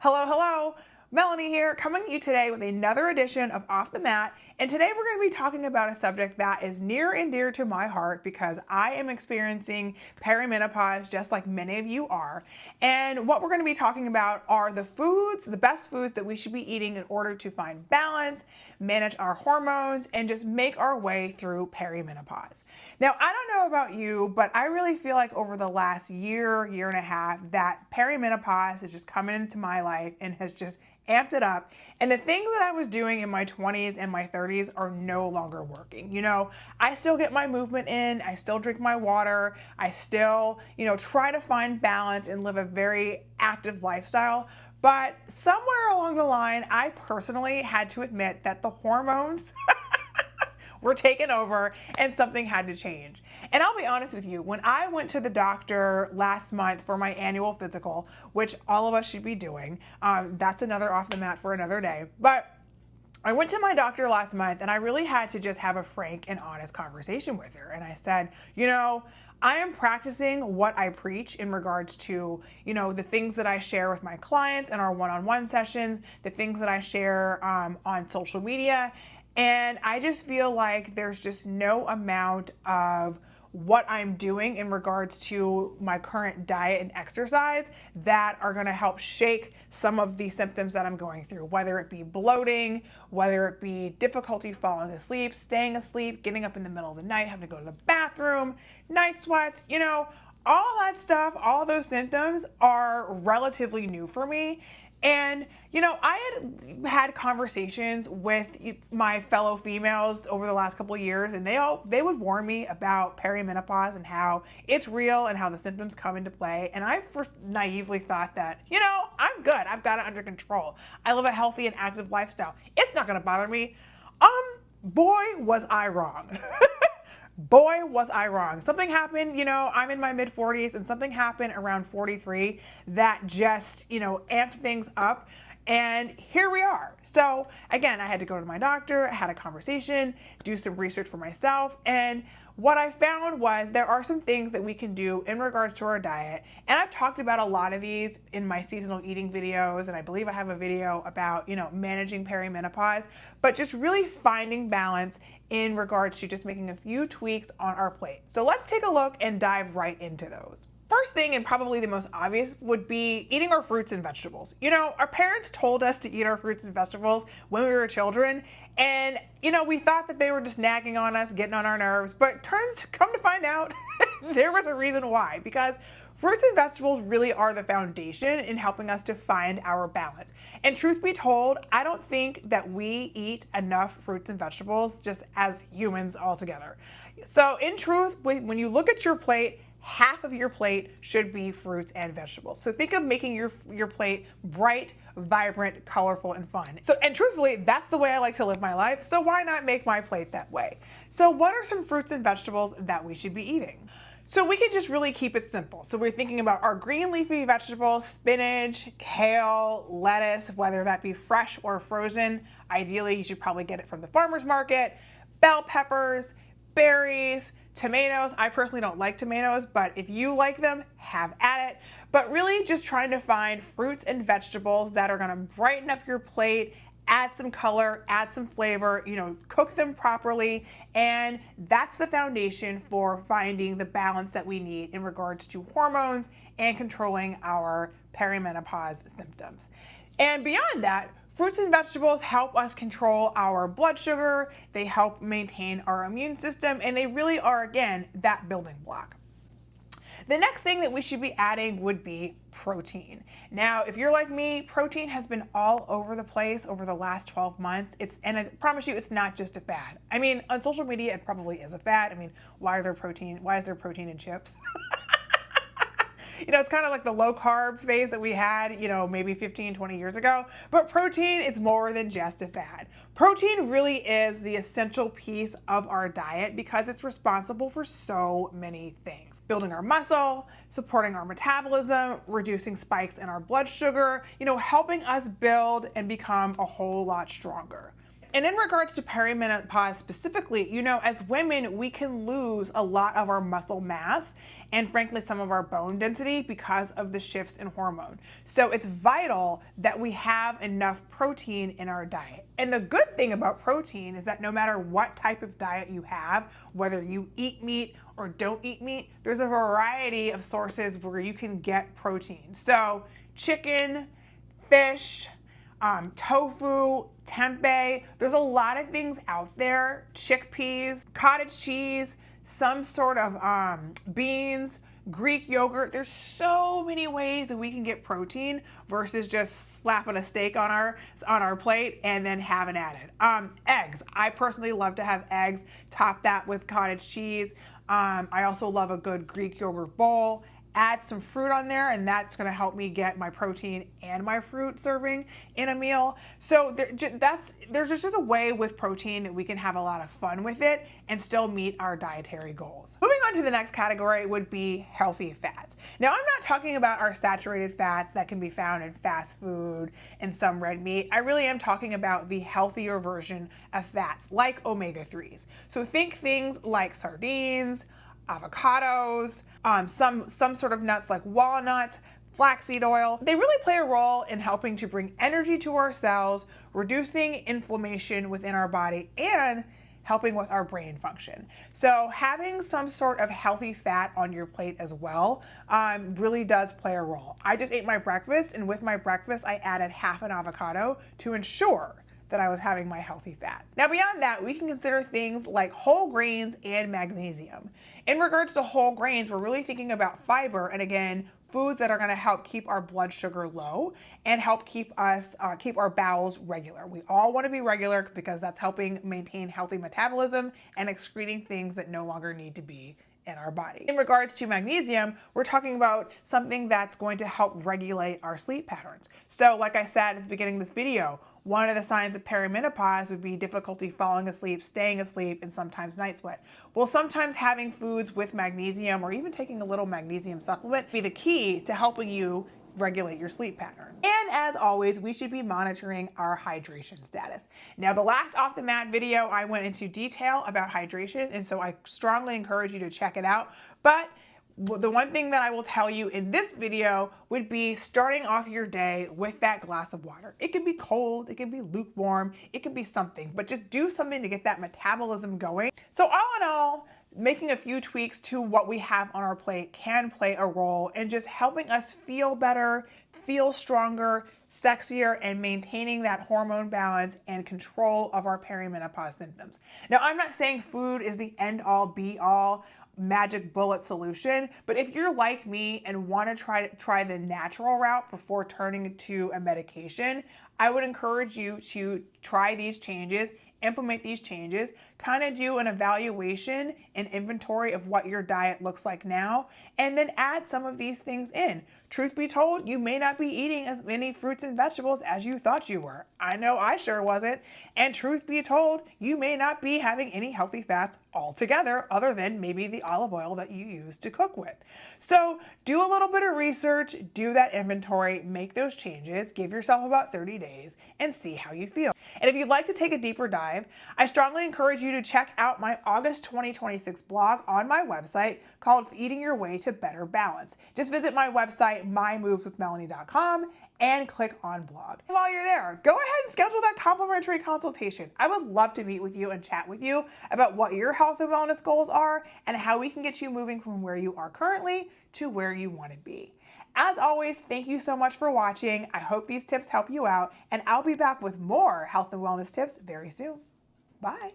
Hello, hello. Melanie here, coming to you today with another edition of Off the Mat. And today we're going to be talking about a subject that is near and dear to my heart because I am experiencing perimenopause just like many of you are. And what we're going to be talking about are the foods, the best foods that we should be eating in order to find balance, manage our hormones, and just make our way through perimenopause. Now, I don't know about you, but I really feel like over the last year, year and a half, that perimenopause has just come into my life and has just amped it up. And the things that I was doing in my 20s and my 30s are no longer working. I still get my movement in, I still drink my water, I still, try to find balance and live a very active lifestyle. But somewhere along the line, I personally had to admit that the hormones were taken over and something had to change. And I'll be honest with you, when I went to the doctor last month for my annual physical, which all of us should be doing, that's another off the mat for another day. But I went to my doctor last month and I really had to just have a frank and honest conversation with her. And I said, I am practicing what I preach in regards to, the things that I share with my clients in our one-on-one sessions, the things that I share on social media. And I just feel like there's just no amount of what I'm doing in regards to my current diet and exercise that are going to help shake some of the symptoms that I'm going through, whether it be bloating, whether it be difficulty falling asleep, staying asleep, getting up in the middle of the night, having to go to the bathroom, night sweats, all that stuff, all those symptoms are relatively new for me. And, I had conversations with my fellow females over the last couple of years, and they would warn me about perimenopause and how it's real and how the symptoms come into play. And I first naively thought that, I'm good. I've got it under control. I live a healthy and active lifestyle. It's not going to bother me. Boy, was I wrong. Boy, was I wrong. Something happened, I'm in my mid 40s and something happened around 43 that just, amped things up. And here we are. So again, I had to go to my doctor, I had a conversation, do some research for myself. And what I found was there are some things that we can do in regards to our diet. And I've talked about a lot of these in my seasonal eating videos. And I believe I have a video about, managing perimenopause, but just really finding balance in regards to just making a few tweaks on our plate. So let's take a look and dive right into those. First thing, and probably the most obvious, would be eating our fruits and vegetables. Our parents told us to eat our fruits and vegetables when we were children, and we thought that they were just nagging on us, getting on our nerves, but come to find out, there was a reason why, because fruits and vegetables really are the foundation in helping us to find our balance. And truth be told, I don't think that we eat enough fruits and vegetables just as humans altogether. So in truth, when you look at your plate, half of your plate should be fruits and vegetables. So think of making your plate bright, vibrant, colorful, and fun. And truthfully, that's the way I like to live my life. So why not make my plate that way? So what are some fruits and vegetables that we should be eating? So we can just really keep it simple. So we're thinking about our green leafy vegetables, spinach, kale, lettuce, whether that be fresh or frozen. Ideally, you should probably get it from the farmer's market. Bell peppers, berries, tomatoes. I personally don't like tomatoes, but if you like them, have at it. But really just trying to find fruits and vegetables that are gonna brighten up your plate, add some color, add some flavor, cook them properly. And that's the foundation for finding the balance that we need in regards to hormones and controlling our perimenopause symptoms. And beyond that, fruits and vegetables help us control our blood sugar, they help maintain our immune system, and they really are, again, that building block. The next thing that we should be adding would be protein. Now, if you're like me, protein has been all over the place over the last 12 months. And I promise you, it's not just a fad. I mean, on social media, it probably is a fad. I mean, why is there protein in chips? It's kind of like the low carb phase that we had, maybe 15, 20 years ago. But protein is more than just a fad. Protein really is the essential piece of our diet because it's responsible for so many things. Building our muscle, supporting our metabolism, reducing spikes in our blood sugar, helping us build and become a whole lot stronger. And in regards to perimenopause specifically, you know, as women, we can lose a lot of our muscle mass and frankly, some of our bone density because of the shifts in hormone. So it's vital that we have enough protein in our diet. And the good thing about protein is that no matter what type of diet you have, whether you eat meat or don't eat meat, there's a variety of sources where you can get protein. So chicken, fish, tofu, tempeh. There's a lot of things out there. Chickpeas, cottage cheese, some sort of beans, Greek yogurt. There's so many ways that we can get protein versus just slapping a steak on our plate and then having at it. Eggs. I personally love to have eggs. Top that with cottage cheese. I also love a good Greek yogurt bowl. Add some fruit on there, and that's going to help me get my protein and my fruit serving in a meal. So there's just a way with protein that we can have a lot of fun with it and still meet our dietary goals. Moving on to the next category would be healthy fats. Now, I'm not talking about our saturated fats that can be found in fast food and some red meat. I really am talking about the healthier version of fats like omega-3s. So think things like sardines, avocados, some sort of nuts like walnuts, flaxseed oil. They really play a role in helping to bring energy to our cells, reducing inflammation within our body, and helping with our brain function. So having some sort of healthy fat on your plate as well really does play a role. I just ate my breakfast, and with my breakfast, I added half an avocado to ensure that I was having my healthy fat. Now beyond that, we can consider things like whole grains and magnesium. In regards to whole grains, we're really thinking about fiber, and again, foods that are going to help keep our blood sugar low and help keep our bowels regular. We all want to be regular because that's helping maintain healthy metabolism and excreting things that no longer need to be in our body. In regards to magnesium, we're talking about something that's going to help regulate our sleep patterns. So like I said at the beginning of this video, one of the signs of perimenopause would be difficulty falling asleep, staying asleep, and sometimes night sweat. Well, sometimes having foods with magnesium or even taking a little magnesium supplement be the key to helping you regulate your sleep pattern. And as always, we should be monitoring our hydration status. Now, the last Off the Mat video, I went into detail about hydration, and so I strongly encourage you to check it out. But the one thing that I will tell you in this video would be starting off your day with that glass of water. It can be cold, it can be lukewarm, it can be something, but just do something to get that metabolism going. So all in all, making a few tweaks to what we have on our plate can play a role in just helping us feel better, feel stronger, sexier, and maintaining that hormone balance and control of our perimenopause symptoms. Now, I'm not saying food is the end all be all magic bullet solution, but if you're like me and want to try the natural route before turning to a medication, I would encourage you to try these changes, implement these changes, kind of do an evaluation and inventory of what your diet looks like now, and then add some of these things in. Truth be told, you may not be eating as many fruits and vegetables as you thought you were. I know I sure wasn't. And truth be told, you may not be having any healthy fats altogether other than maybe the olive oil that you use to cook with. So do a little bit of research, do that inventory, make those changes, give yourself about 30 days and see how you feel. And if you'd like to take a deeper dive, I strongly encourage you to check out my August 2026 blog on my website called Eating Your Way to Better Balance. Just visit my website, mymoveswithmelanie.com, and click on blog. And while you're there, go ahead and schedule that complimentary consultation. I would love to meet with you and chat with you about what your health and wellness goals are and how we can get you moving from where you are currently to where you want to be. As always, thank you so much for watching. I hope these tips help you out, and I'll be back with more health and wellness tips very soon. Bye.